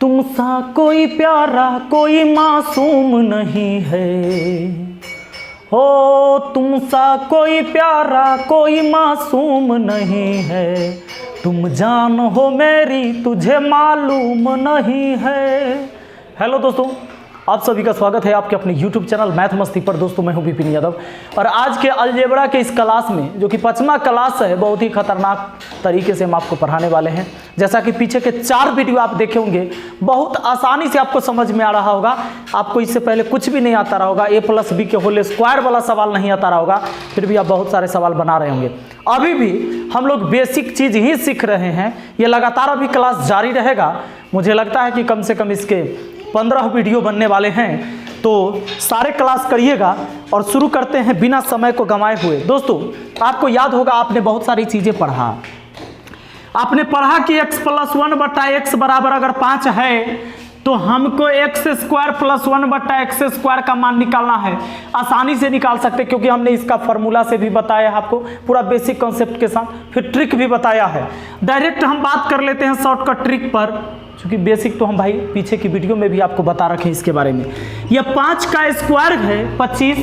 तुमसा कोई प्यारा कोई मासूम नहीं है, हो तुमसा कोई प्यारा कोई मासूम नहीं है, तुम जान हो मेरी तुझे मालूम नहीं है। हेलो दोस्तों, आप सभी का स्वागत है आपके अपने YouTube चैनल मैथ मस्ती पर। दोस्तों मैं हूं विपिन यादव और आज के अलजेब्रा के इस क्लास में, जो कि 5वां क्लास है, बहुत ही खतरनाक तरीके से हम आपको पढ़ाने वाले हैं। जैसा कि पीछे के 4 वीडियो आप देखे होंगे, बहुत आसानी से आपको समझ में आ रहा होगा। आपको इससे पहले कुछ भी नहीं आता रहा होगा, a+b के होल स्क्वायर वाला सवाल नहीं आता रहा होगा, फिर भी आप बहुत सारे सवाल बना रहे होंगे। अभी भी हम लोग बेसिक चीज़ ही सीख रहे हैं, ये लगातार अभी क्लास जारी रहेगा। मुझे लगता है कि कम से कम इसके 15 वीडियो बनने वाले हैं, तो सारे क्लास करिएगा। और शुरू करते हैं बिना समय को गंवाए हुए। दोस्तों आपको याद होगा, आपने बहुत सारी चीज़ें पढ़ा। आपने पढ़ा कि x+1/x बराबर अगर 5 है तो हमको x² + 1/x² का मान निकालना है। आसानी से निकाल सकते, क्योंकि हमने इसका फॉर्मूला से भी बताया है आपको, पूरा बेसिक कॉन्सेप्ट के साथ, फिर ट्रिक भी बताया है। डायरेक्ट हम बात कर लेते हैं शॉर्टकट ट्रिक पर, क्योंकि बेसिक तो हम भाई पीछे की वीडियो में भी आपको बता रखे हैं इसके बारे में। यह 5 का स्क्वायर है 25,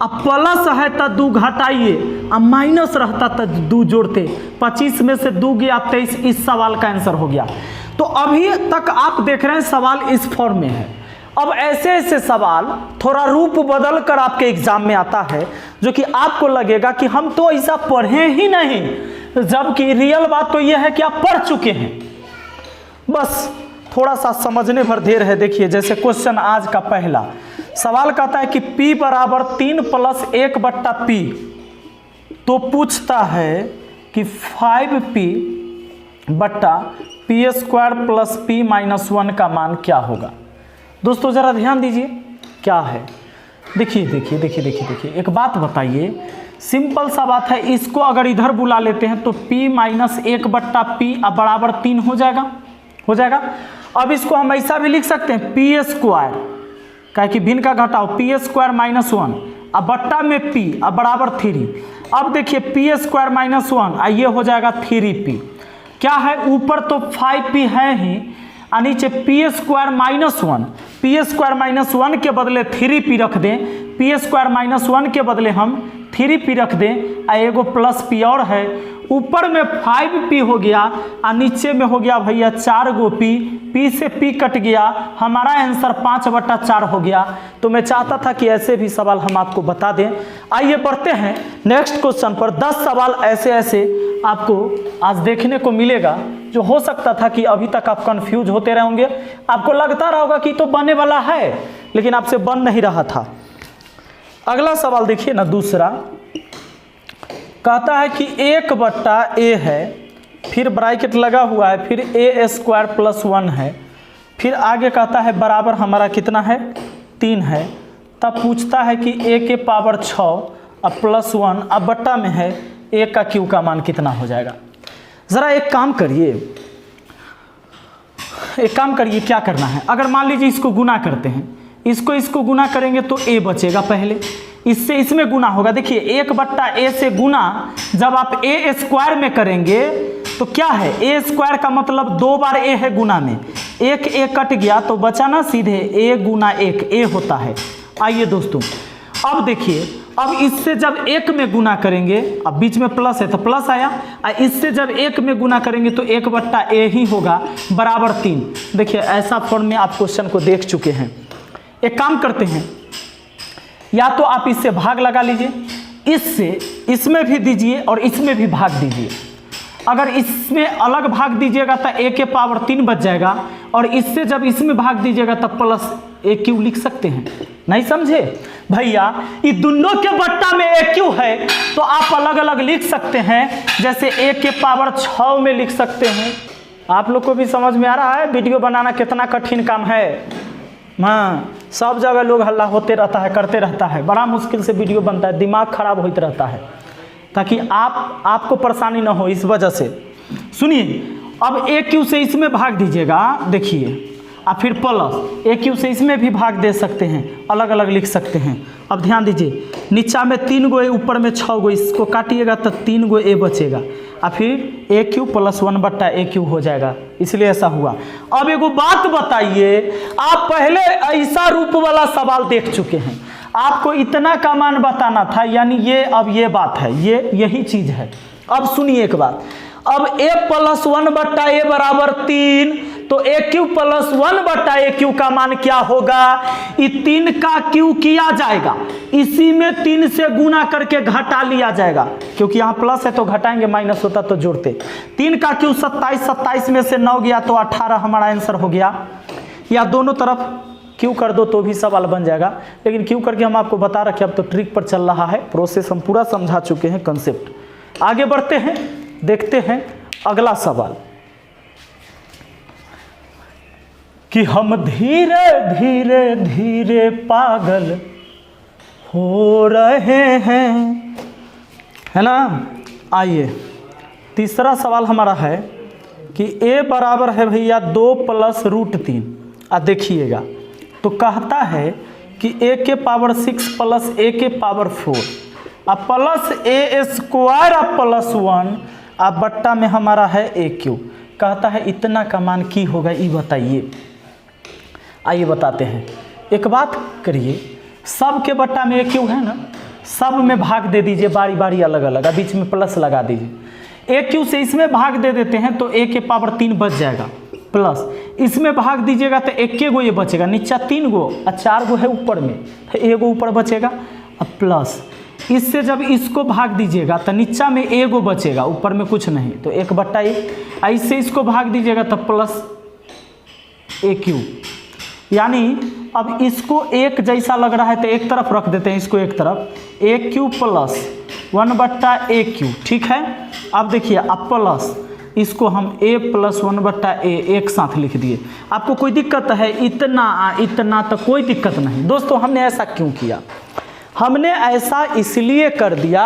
अब प्लस है तो 2 घटाइए, अब माइनस रहता तो 2 जोड़ते। 25 में से 2 गया 23। इस सवाल का आंसर हो गया। तो अभी तक आप देख रहे हैं सवाल इस फॉर्म में है। अब ऐसे ऐसे सवाल थोड़ा रूप बदल कर आपके एग्जाम में आता है, जो कि आपको लगेगा कि हम तो ऐसा पढ़े ही नहीं, जबकि रियल बात तो यह है कि आप पढ़ चुके हैं, बस थोड़ा सा समझने भर देर है। देखिए, जैसे क्वेश्चन आज का पहला सवाल कहता है कि p बराबर 3 + 1/p, तो पूछता है कि 5p/p² + p-1 का मान क्या होगा। दोस्तों जरा ध्यान दीजिए क्या है। देखिए एक बात बताइए, सिंपल सा बात है। इसको अगर इधर बुला लेते हैं तो p-1/p बराबर 3 हो जाएगा। अब इसको हम ऐसा भी लिख सकते हैं p², क्या कि भिन्न का घटाओ, p² - 1 अब बट्टा में p अब बराबर 3। अब देखिए p² - 1 ये हो जाएगा 3p। क्या है, ऊपर तो 5p है ही, और नीचे p² - 1। p² - 1 के बदले 3p रख दें, p² - 1 के बदले हम 3p रख दें, एगो प्लस p और है। ऊपर में 5p हो गया और नीचे में हो गया भैया 4 गो p से p कट गया, हमारा आंसर 5/4 हो गया। तो मैं चाहता था कि ऐसे भी सवाल हम आपको बता दें। आइए बढ़ते हैं नेक्स्ट क्वेश्चन पर। 10 सवाल ऐसे आपको आज देखने को मिलेगा, जो हो सकता था कि अभी तक आप कंफ्यूज होते रहे होंगे, आपको लगता रहा होगा कि तो बनने वाला है, लेकिन आपसे बन नहीं रहा था। अगला सवाल देखिए ना, दूसरा कहता है कि 1/a है, फिर ब्रैकेट लगा हुआ है, फिर a² + 1 है, फिर आगे कहता है बराबर हमारा कितना है 3 है। तब पूछता है कि a के पावर 6 अब +1 अब बट्टा में है a का q का मान कितना हो जाएगा। ज़रा एक काम करिए, क्या करना है। अगर मान लीजिए इसको गुना करते हैं, इसको गुना करेंगे तो a बचेगा, पहले इससे इसमें गुना होगा। देखिए 1/a से गुना जब आप a² में करेंगे तो क्या है, a² का मतलब 2 बार a है गुना में, एक a कट गया तो बचा ना सीधे a गुना 1 a होता है। आइए दोस्तों अब देखिए, अब इससे जब 1 में गुना करेंगे, अब बीच में प्लस है तो प्लस आया, और इससे जब 1 में गुना करेंगे तो 1/a ही होगा बराबर 3। देखिए ऐसा फॉर्म में आप क्वेश्चन को देख चुके हैं। एक काम करते हैं, या तो आप इससे भाग लगा लीजिए, इससे इसमें भी दीजिए और इसमें भी भाग दीजिए। अगर इसमें अलग भाग दीजिएगा तो a के पावर 3 बच जाएगा, और इससे जब इसमें भाग दीजिएगा तब +aq लिख सकते हैं। नहीं समझे भैया, ये दोनों के बट्टा में aq है तो आप अलग अलग लिख सकते हैं, जैसे a के पावर 6 में लिख सकते हैं। आप लोग को भी समझ में आ रहा है वीडियो बनाना कितना कठिन काम है। हाँ, सब जगह लोग हल्ला होते रहता है, करते रहता है, बड़ा मुश्किल से वीडियो बनता है, दिमाग खराब होते रहता है, ताकि आपको परेशानी ना हो, इस वजह से। सुनिए, अब aq से इसमें भाग दीजिएगा, देखिए, और फिर प्लस aq से इसमें भी भाग दे सकते हैं, अलग अलग लिख सकते हैं। अब ध्यान दीजिए, नीचा में 3 गो a, ऊपर में 6 गो, इसको काटिएगा तो 3 गो a बचेगा, और फिर ए क्यू प्लस 1 बट्टा ए क्यू हो जाएगा, इसलिए ऐसा हुआ। अब एगो बात बताइए, आप पहले ऐसा रूप वाला सवाल देख चुके हैं, आपको इतना का मान बताना था, यानी ये अब ये बात है, ये यही चीज है। अब सुनिए एक बात, अब a प्लस 1 बट्टा ए बराबर 3, तो ए क्यू प्लस 1 बट्टा ए क्यू का मान क्या होगा, ये 3 का क्यू किया जाएगा, इसी में 3 से गुना करके घटा लिया जाएगा, क्योंकि यहाँ प्लस है तो घटाएंगे, माइनस होता तो जोड़ते। 3 का क्यू 27, 27 में से 9 गया तो 18 हमारा आंसर हो गया। या दोनों तरफ क्यू कर दो तो भी सवाल बन जाएगा, लेकिन क्यू करके हम आपको बता रखे, अब तो ट्रिक पर चल रहा है, प्रोसेस हम पूरा समझा चुके हैं, कंसेप्ट। आगे बढ़ते हैं, देखते हैं अगला सवाल कि हम धीरे धीरे धीरे पागल हो रहे हैं, है ना। आइए तीसरा सवाल हमारा है कि a बराबर है भैया 2 प्लस रूट 3। अब देखिएगा, तो कहता है कि a के पावर 6 प्लस a के पावर 4 अब प्लस a स्क्वायर अब प्लस 1 अब बट्टा में हमारा है ए क्यू। कहता है इतना का मान की होगा, ये बताइए। आइए बताते हैं। एक बात करिए, सब के बट्टा में ए क्यू है ना, सब में भाग दे दीजिए बारी बारी अलग अलग, बीच में प्लस लगा दीजिए। ए क्यू से इसमें भाग दे देते हैं तो ए के पावर 3 बच जाएगा, प्लस इसमें भाग दीजिएगा तो एक गो ये बचेगा, नीचा 3 गो और 4 गो है ऊपर में, तो एगो ऊपर बचेगा। अब प्लस इससे जब इसको भाग दीजिएगा तो नीचा में एगो बचेगा, ऊपर में कुछ नहीं, तो 1 बट्टा 1। ऐसे इसको भाग दीजिएगा तो प्लस ए क्यू, यानी अब इसको एक जैसा लग रहा है तो एक तरफ रख देते हैं, इसको एक तरफ, ए क्यू प्लस 1 बट्टा ए क्यू, ठीक है। अब देखिए, अब प्लस इसको हम a प्लस 1 बट्टा ए एक साथ लिख दिए। आपको कोई दिक्कत है इतना इतना, तो कोई दिक्कत नहीं दोस्तों। हमने ऐसा क्यों किया, हमने ऐसा इसलिए कर दिया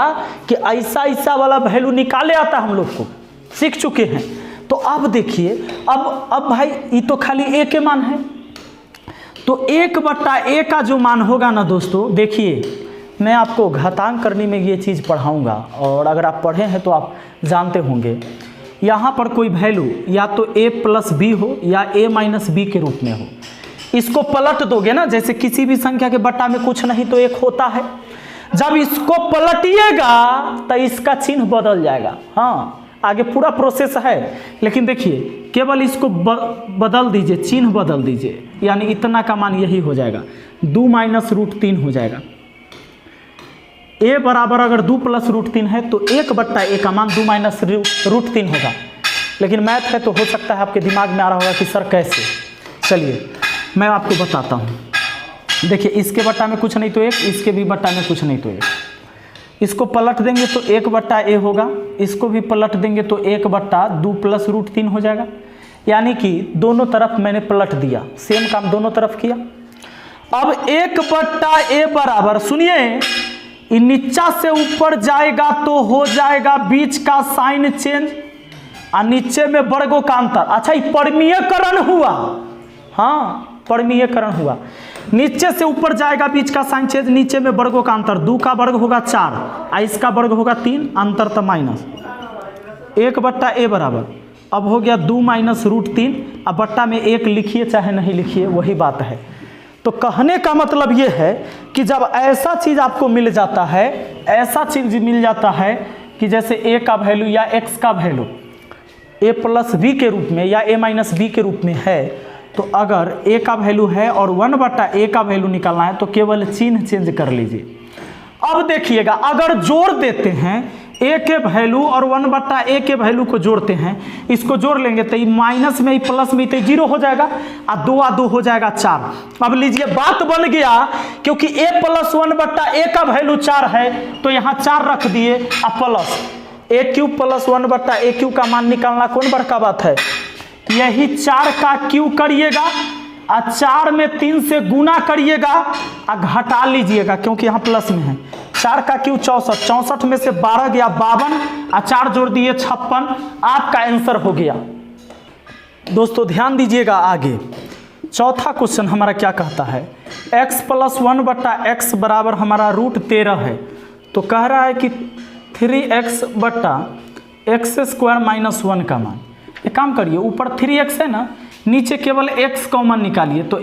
कि ऐसा ऐसा वाला वैल्यू निकाले आता हम लोग को, सीख चुके हैं। तो अब देखिए, अब भाई ये तो खाली a के मान है, तो 1 बट्टा ए का जो मान होगा ना दोस्तों, देखिए मैं आपको घातांक करने में ये चीज़ पढ़ाऊंगा, और अगर आप पढ़े हैं तो आप जानते होंगे। यहाँ पर कोई वैल्यू या तो a प्लस बी हो या a माइनस बी के रूप में हो, इसको पलट दोगे ना, जैसे किसी भी संख्या के बट्टा में कुछ नहीं तो 1 होता है, जब इसको पलटिएगा तो इसका चिन्ह बदल जाएगा। हाँ, आगे पूरा प्रोसेस है, लेकिन देखिए केवल इसको बदल दीजिए, चिन्ह बदल दीजिए, यानी इतना का मान यही हो जाएगा, 2 माइनस रूट 3 हो जाएगा। a बराबर अगर 2 प्लस रूट 3 है तो 1 बट्टा ए का मान 2 माइनस रूट 3 होगा। लेकिन मैथ है तो हो सकता है आपके दिमाग में आ रहा होगा कि सर कैसे। चलिए मैं आपको बताता हूँ। देखिए, इसके बट्टा में कुछ नहीं तो 1, इसके भी बट्टा में कुछ नहीं तो 1। इसको पलट देंगे तो 1 बट्टा ए होगा, इसको भी पलट देंगे तो 1 बट्टा 2 प्लस रूट 3 हो जाएगा। यानी कि दोनों तरफ मैंने पलट दिया, सेम काम दोनों तरफ किया। अब 1 बट्टा ए बराबर, सुनिए, नीचा से ऊपर जाएगा तो हो जाएगा बीच का साइन चेंज, और नीचे में वर्गों का अंतर। अच्छा, ये परमीयकरण हुआ, हाँ परमीयकरण हुआ। नीचे से ऊपर जाएगा बीच का साइन चेंज, नीचे में वर्गों का अंतर, 2 का वर्ग होगा 4 और इसका वर्ग होगा 3, अंतर तो माइनस। 1 बट्टा ए बराबर अब हो गया 2 माइनस रूट 3, अब बट्टा में 1 लिखिए चाहे नहीं लिखिए वही बात है। तो कहने का मतलब ये है कि जब ऐसा चीज़ आपको मिल जाता है, ऐसा चीज़ मिल जाता है कि जैसे a का वैल्यू या x का वैल्यू a प्लस बी के रूप में या a माइनस बी के रूप में है, तो अगर a का वैल्यू है और 1 बट्टा a का वैल्यू निकालना है तो केवल चिन्ह चेंज कर लीजिए। अब देखिएगा, अगर जोड़ देते हैं a के वैल्यू और 1 बट्टा a के वैल्यू को जोड़ते हैं, इसको जोड़ लेंगे तो ये माइनस में प्लस में तो 0 हो जाएगा, और 2 और 2 हो जाएगा 4। अब लीजिए, बात बन गया, क्योंकि a प्लस 1 बट्टा a का वैल्यू 4 है तो यहाँ 4 रख दिए, और प्लस a क्यूब प्लस 1 बट्टा a क्यूब का मान निकालना कौन बड़का बात है। यही 4 का क्यूब करिएगा और 4 में 3 से गुना करिएगा और घटा लीजिएगा, क्योंकि यहाँ प्लस में है। 4 का क्यूब 64, 64 में से 12 गया 52 और 4 जोड़ दिए 56, आपका आंसर हो गया। दोस्तों ध्यान दीजिएगा, आगे चौथा क्वेश्चन हमारा क्या कहता है, x प्लस 1 बट्टा एक्स बराबर हमारा रूट 13 है, तो कह रहा है कि 3x बट्टा एक्स स्क्वायर माइनस 1 का मान। एक काम करिए, ऊपर 3x है ना, नीचे केवल x कॉमन निकालिए, तो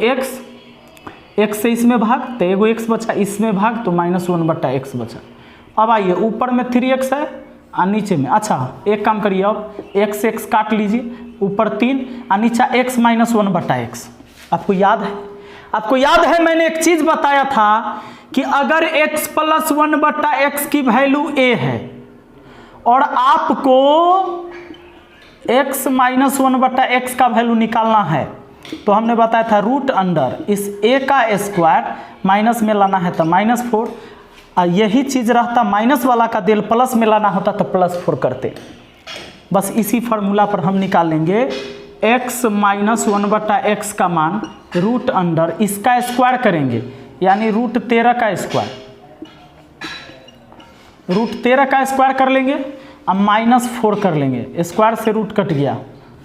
x से इसमें भाग तो एगो x बचा, इसमें भाग तो -1/x बचा। अब आइए ऊपर में 3x है और नीचे में, अच्छा एक काम करिए, अब x काट लीजिए, ऊपर 3 और नीचे x -1/x। आपको याद है मैंने एक चीज बताया था कि अगर x + 1/x की वैल्यू a है और आपको x -1/x का वैल्यू निकालना है, तो हमने बताया था रूट अंडर इस a का स्क्वायर माइनस में लाना है तो -4, और यही चीज रहता माइनस वाला का दिल प्लस में लाना होता तो +4 करते। बस इसी फार्मूला पर हम निकाल लेंगे x -1/x का मान रूट अंडर इसका स्क्वायर करेंगे, यानी √13 का स्क्वायर, √13 का स्क्वायर कर लेंगे अब -4 कर लेंगे, स्क्वायर से रूट कट गया।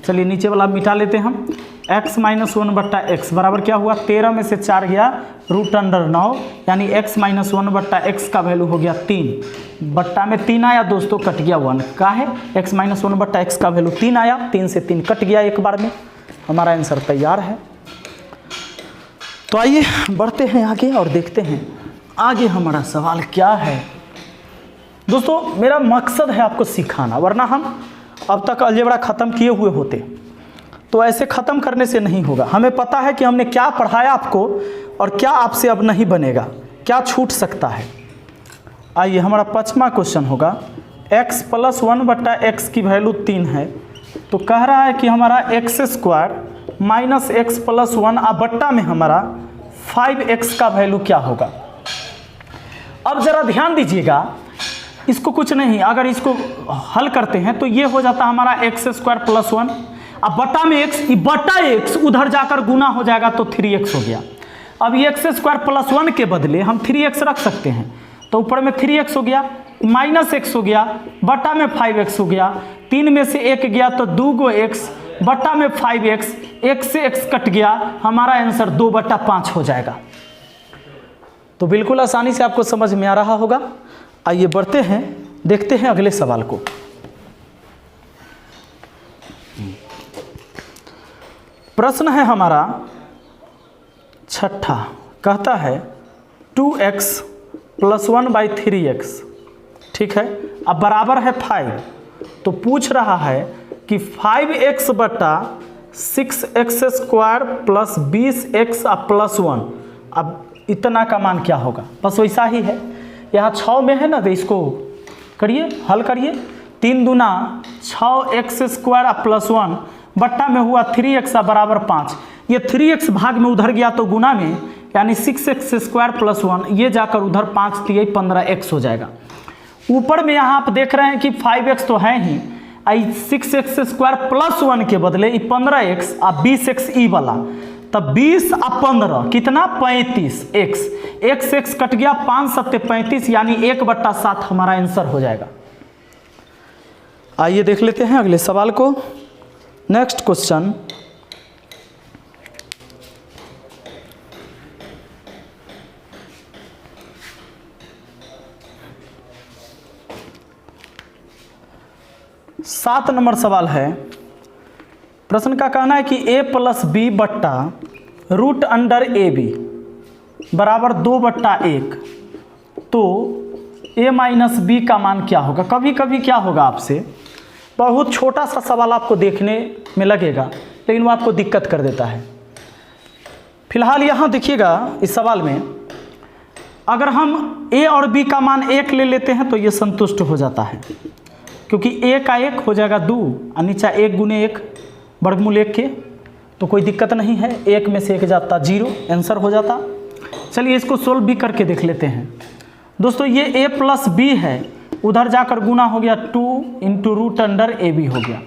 चलिए नीचे वाला मिटा लेते हैं हम। x -1/x बराबर क्या हुआ, 13 में से 4 गया √9, यानी x -1/x का वैल्यू हो गया 3, बट्टा में 3 आया दोस्तों, कट गया 1 का है, x -1/x का वैल्यू 3 आया, 3 से 3 कट गया एक बार में, हमारा आंसर तैयार है। तो आइए बढ़ते हैं आगे और देखते हैं आगे हमारा सवाल क्या है। दोस्तों मेरा मकसद है आपको सिखाना, वरना हम अब तक अलजेब्रा ख़त्म किए हुए होते, तो ऐसे ख़त्म करने से नहीं होगा। हमें पता है कि हमने क्या पढ़ाया आपको और क्या आपसे अब नहीं बनेगा, क्या छूट सकता है। आइए हमारा 5वां क्वेश्चन होगा, x + 1/x की वैल्यू 3 है, तो कह रहा है कि हमारा x² -x + 1 और बट्टा में हमारा 5x का वैल्यू क्या होगा। अब ज़रा ध्यान दीजिएगा, इसको कुछ नहीं, अगर इसको हल करते हैं तो ये हो जाता हमारा x² + 1, अब बटा में x, बटा x उधर जाकर गुना हो जाएगा तो 3x हो गया। अब x² + 1 के बदले हम 3x रख सकते हैं, तो ऊपर में 3x हो गया, -x हो गया, बटा में 5x हो गया, 3 में से 1 गया तो 2 x, बटा में 5x, 1 से x कट गया, हमारा आंसर 2/5 हो जाएगा। तो बिल्कुल आसानी से आपको समझ में आ रहा होगा। आइए बढ़ते हैं, देखते हैं अगले सवाल को। प्रश्न है हमारा 6ठा, कहता है 2x + 1/3x, ठीक है, अब बराबर है 5, तो पूछ रहा है कि 5x बटा 6x² + 20x + 1, अब इतना का मान क्या होगा। बस वैसा ही है, यहाँ 6 में है ना, तो इसको करिए, हल करिए, 3 दूना 6x² + 1 बट्टा में हुआ 3x बराबर 5, ये 3x भाग में उधर गया तो गुना में, यानी 6x² + 1, ये जाकर उधर 5 3 15x हो जाएगा। ऊपर में यहाँ आप देख रहे हैं कि 5x तो है ही, 6x² + 1 के बदले 15x और 20x ई वाला, तब 20 और 15 कितना 35x, x कट गया, 5 7 35, यानी 1/7 हमारा आंसर हो जाएगा। आइए देख लेते हैं अगले सवाल को। नेक्स्ट क्वेश्चन, सात नंबर सवाल है। प्रश्न का कहना है कि a + b बट्टा √AB बराबर 2/1, तो a - b का मान क्या होगा। कभी कभी क्या होगा आपसे, बहुत छोटा सा सवाल आपको देखने में लगेगा, लेकिन वो आपको दिक्कत कर देता है। फिलहाल यहाँ देखिएगा इस सवाल में, अगर हम a और b का मान 1 ले लेते हैं तो ये संतुष्ट हो जाता है, क्योंकि a का 1 हो जाएगा 2 और नीचा 1 × 1 वर्गमूल 1 के, तो कोई दिक्कत नहीं है, 1 में से 1 जाता 0, आंसर हो जाता। चलिए इसको सोल्व भी करके देख लेते हैं। दोस्तों ये a + b है, उधर जाकर गुना हो गया 2 × √AB हो गया।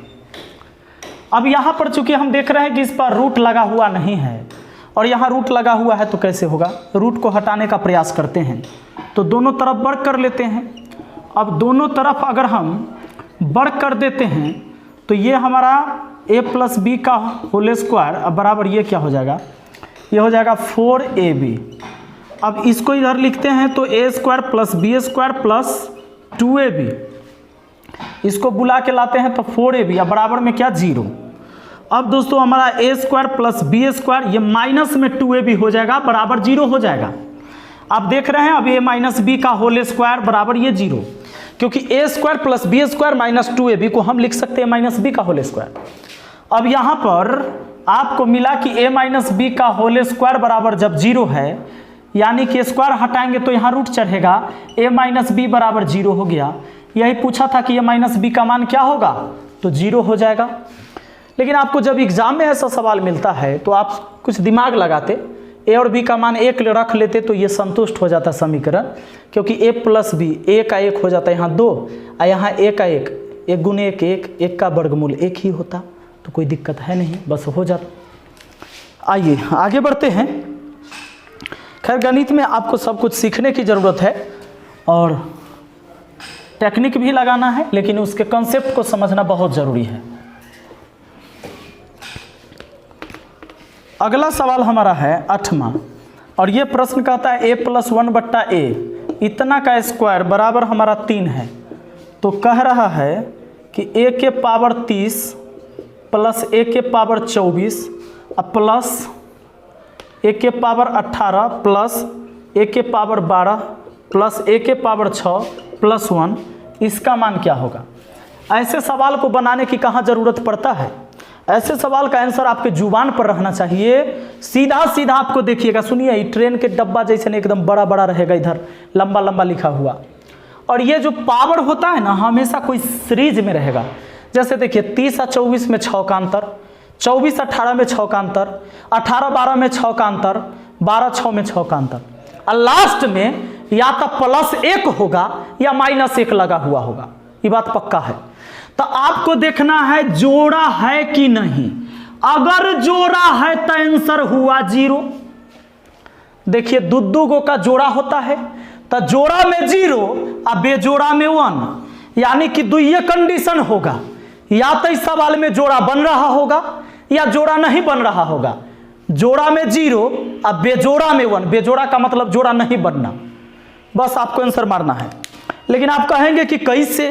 अब यहाँ पर चूंकि हम देख रहे हैं कि इस पर रूट लगा हुआ नहीं है, और यहाँ रूट लगा हुआ है, तो कैसे होगा, रूट को हटाने का प्रयास करते हैं, तो दोनों तरफ वर्ग कर लेते हैं। अब दोनों तरफ अगर हम वर्ग कर देते हैं तो ये हमारा a + b का होल स्क्वायर, अब बराबर ये क्या हो जाएगा, ये हो जाएगा 4ab। अब इसको इधर लिखते हैं तो a² + b² + 2ab, इसको बुला के लाते हैं तो 4ab अब बराबर में क्या 0। अब दोस्तों हमारा a square plus B square ये माइनस में 2ab हो जाएगा बराबर 0 हो जाएगा। आप देख रहे हैं अब a माइनस बी का होल स्क्वायर बराबर ये 0, क्योंकि a square plus B square minus 2ab को हम लिख सकते हैं माइनस बी का होल स्क्वायर। अब यहाँ पर आपको मिला कि a माइनस बी का होल स्क्वायर बराबर जब 0 है, यानी कि स्क्वायर हटाएंगे तो यहाँ रूट चढ़ेगा, a माइनस बी बराबर 0 हो गया। यही पूछा था कि a माइनस बी का मान क्या होगा, तो 0 हो जाएगा। लेकिन आपको जब एग्जाम में ऐसा सवाल मिलता है तो आप कुछ दिमाग लगाते, a और b का मान 1 रख लेते तो ये संतुष्ट हो जाता समीकरण, क्योंकि a प्लस बी 1 का 1 हो जाता है, यहाँ 2 और यहाँ 1 का 1, 1 गुने 1 1, 1 का वर्गमूल 1 ही होता, तो कोई दिक्कत है नहीं, बस हो जाता। आइए आगे बढ़ते हैं। खैर गणित में आपको सब कुछ सीखने की ज़रूरत है और टेक्निक भी लगाना है, लेकिन उसके कॉन्सेप्ट को समझना बहुत ज़रूरी है। अगला सवाल हमारा है 8वां, और ये प्रश्न कहता है a प्लस 1/a इतना का स्क्वायर बराबर हमारा 3 है। तो कह रहा है कि a के पावर 30 प्लस a के पावर 24 प्लस a के पावर 18 प्लस a के पावर 12 प्लस a के पावर 6 प्लस 1, इसका मान क्या होगा। ऐसे सवाल को बनाने की कहाँ ज़रूरत पड़ता है, ऐसे सवाल का आंसर आपके जुबान पर रहना चाहिए। सीधा सीधा आपको देखिएगा, सुनिए, ट्रेन के डब्बा जैसे एकदम बड़ा बड़ा रहेगा, इधर लंबा लंबा लिखा हुआ, और ये जो पावर होता है ना हमेशा कोई सीरीज में रहेगा। जैसे देखिए 30 और 24 में 6 का अंतर, 24 18 में 6 का अंतर, 18 12 में 6 का अंतर, 12 6 में 6 का अंतर, और लास्ट में या तो +1 होगा या -1 लगा हुआ होगा, ये बात पक्का है। तो आपको देखना है जोड़ा है कि नहीं, अगर जोड़ा है तो आंसर हुआ 0। देखिए दो गो का जोड़ा होता है तो जोड़ा में 0 और बेजोड़ा में 1, यानी कि दुइये कंडीशन होगा, या तो इस सवाल में जोड़ा बन रहा होगा या जोड़ा नहीं बन रहा होगा। जोड़ा में 0 और बेजोड़ा में 1, बेजोड़ा का मतलब जोड़ा नहीं बनना, बस आपको आंसर मारना है। लेकिन आप कहेंगे कि कैसे,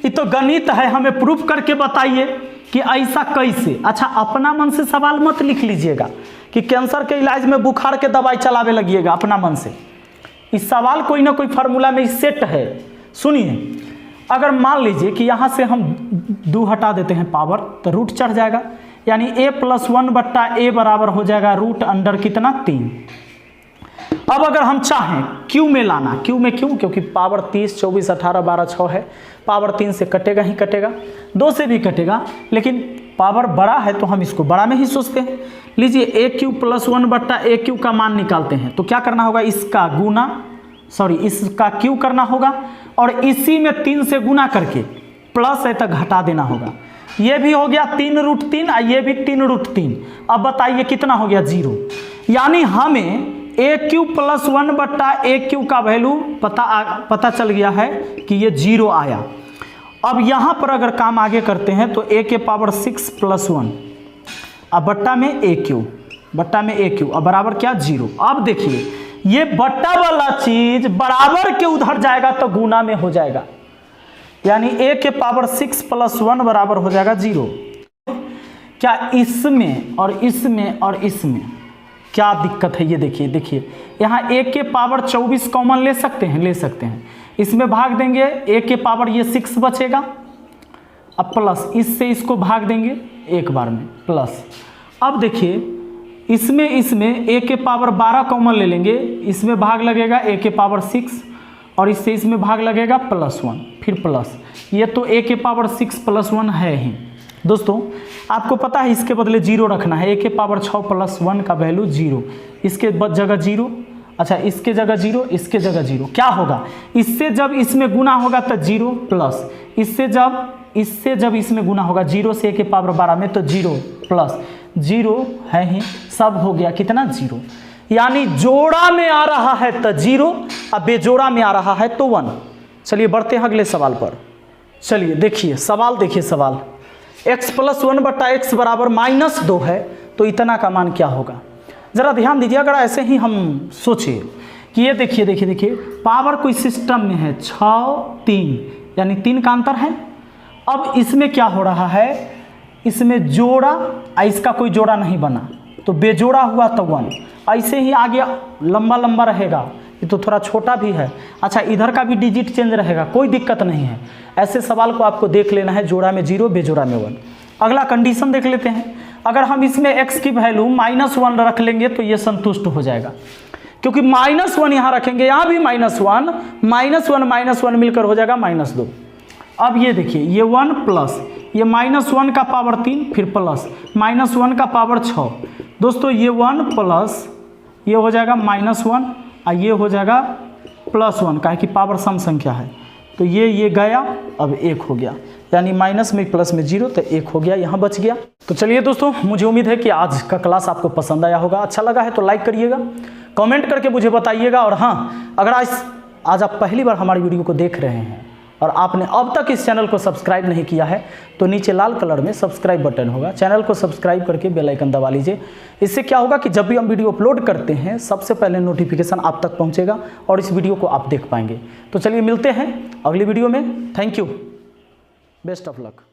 ये तो गणित है, हमें प्रूफ करके बताइए कि ऐसा कैसे। अच्छा, अपना मन से सवाल मत लिख लीजिएगा कि कैंसर के इलाज में बुखार के दवाई चलावे लगिएगा, अपना मन से। इस सवाल कोई ना कोई फार्मूला में सेट है। सुनिए, अगर मान लीजिए कि यहाँ से हम 2 हटा देते हैं पावर, तो रूट चढ़ जाएगा, यानी a प्लस 1/a बराबर हो जाएगा रूट अंडर कितना 3। अब अगर हम चाहें क्यू में लाना, क्यू में क्यों, क्योंकि पावर 30 24 18 12 6 है, पावर 3 से कटेगा ही कटेगा, 2 से भी कटेगा, लेकिन पावर बड़ा है तो हम इसको बड़ा में ही सोचते हैं। लीजिए a³ प्लस 1/a³ का मान निकालते हैं, तो क्या करना होगा, इसका गुना, सॉरी इसका क्यू करना होगा, और इसी में 3 से गुना करके प्लस है तक घटा देना होगा। ये भी हो गया 3√3 और ये भी 3√3। अब बताइए कितना हो गया, 0। यानी हमें a³ प्लस 1/a³ का वैल्यू पता चल गया है कि ये 0 आया। अब यहाँ पर अगर काम आगे करते हैं तो a के पावर 6 प्लस 1 अब बट्टा में a³ अब बराबर क्या 0। अब देखिए ये बट्टा वाला चीज बराबर के उधर जाएगा तो गुना में हो जाएगा, यानी a के पावर 6 प्लस 1 बराबर हो जाएगा 0। क्या इसमें और इसमें और इसमें क्या दिक्कत है, ये देखिए यहाँ a के पावर 24 कॉमन ले सकते हैं, इसमें भाग देंगे a के पावर ये 6 बचेगा, अब प्लस इससे इसको भाग देंगे एक बार में प्लस। अब देखिए इसमें a के पावर 12 कॉमन ले लेंगे, इसमें भाग लगेगा a के पावर 6 और इससे इसमें भाग लगेगा +1 फिर प्लस, ये तो a के पावर 6 प्लस 1 है ही। दोस्तों आपको पता है इसके बदले 0 रखना है, a के पावर 6 प्लस 1 का वैल्यू 0, इसके जगह 0, अच्छा इसके जगह 0, इसके जगह 0। क्या होगा, इससे जब इसमें गुना होगा तो 0 प्लस, इससे जब इसमें गुना होगा 0 से a के पावर 12 में तो 0 प्लस 0 है ही, सब हो गया कितना 0। यानी जोड़ा में आ रहा है तो 0 और बेजोड़ा में आ रहा है तो 1। चलिए बढ़ते हैं अगले सवाल पर। चलिए देखिए सवाल, सवाल x प्लस 1/x बराबर -2 है, तो इतना का मान क्या होगा। ज़रा ध्यान दीजिए, अगर ऐसे ही हम सोचे कि ये देखिए पावर कोई सिस्टम में है 6 3, यानी 3 का अंतर है, अब इसमें क्या हो रहा है, इसमें जोड़ा, इसका कोई जोड़ा नहीं बना तो बेजोड़ा हुआ तो 1, ऐसे ही आगे लंबा लंबा रहेगा, ये तो थोड़ा छोटा भी है। अच्छा, इधर का भी डिजिट चेंज रहेगा, कोई दिक्कत नहीं है। ऐसे सवाल को आपको देख लेना है, जोड़ा में 0 बेजोड़ा में 1। अगला कंडीशन देख लेते हैं, अगर हम इसमें x की वैल्यू -1 रख लेंगे तो ये संतुष्ट हो जाएगा, क्योंकि -1 यहाँ रखेंगे, यहाँ भी -1 मिलकर हो जाएगा -2। अब ये देखिए, ये 1 प्लस ये -1 का पावर 3 फिर प्लस -1 का पावर 6। दोस्तों ये 1 प्लस ये हो जाएगा -1 और ये हो जाएगा +1, काहे कि पावर सम संख्या है, तो ये गया, अब 1 हो गया, यानी माइनस में प्लस में 0 तो 1 हो गया, यहाँ बच गया। तो चलिए दोस्तों, मुझे उम्मीद है कि आज का क्लास आपको पसंद आया होगा। अच्छा लगा है तो लाइक करिएगा, कमेंट करके मुझे बताइएगा। और हाँ, अगर आज आप पहली बार हमारी वीडियो को देख रहे हैं और आपने अब तक इस चैनल को सब्सक्राइब नहीं किया है तो नीचे लाल कलर में सब्सक्राइब बटन होगा, चैनल को सब्सक्राइब करके बेल आइकन दबा लीजिए। इससे क्या होगा कि जब भी हम वीडियो अपलोड करते हैं सबसे पहले नोटिफिकेशन आप तक पहुंचेगा और इस वीडियो को आप देख पाएंगे। तो चलिए मिलते हैं अगली वीडियो में। Thank you, best of luck.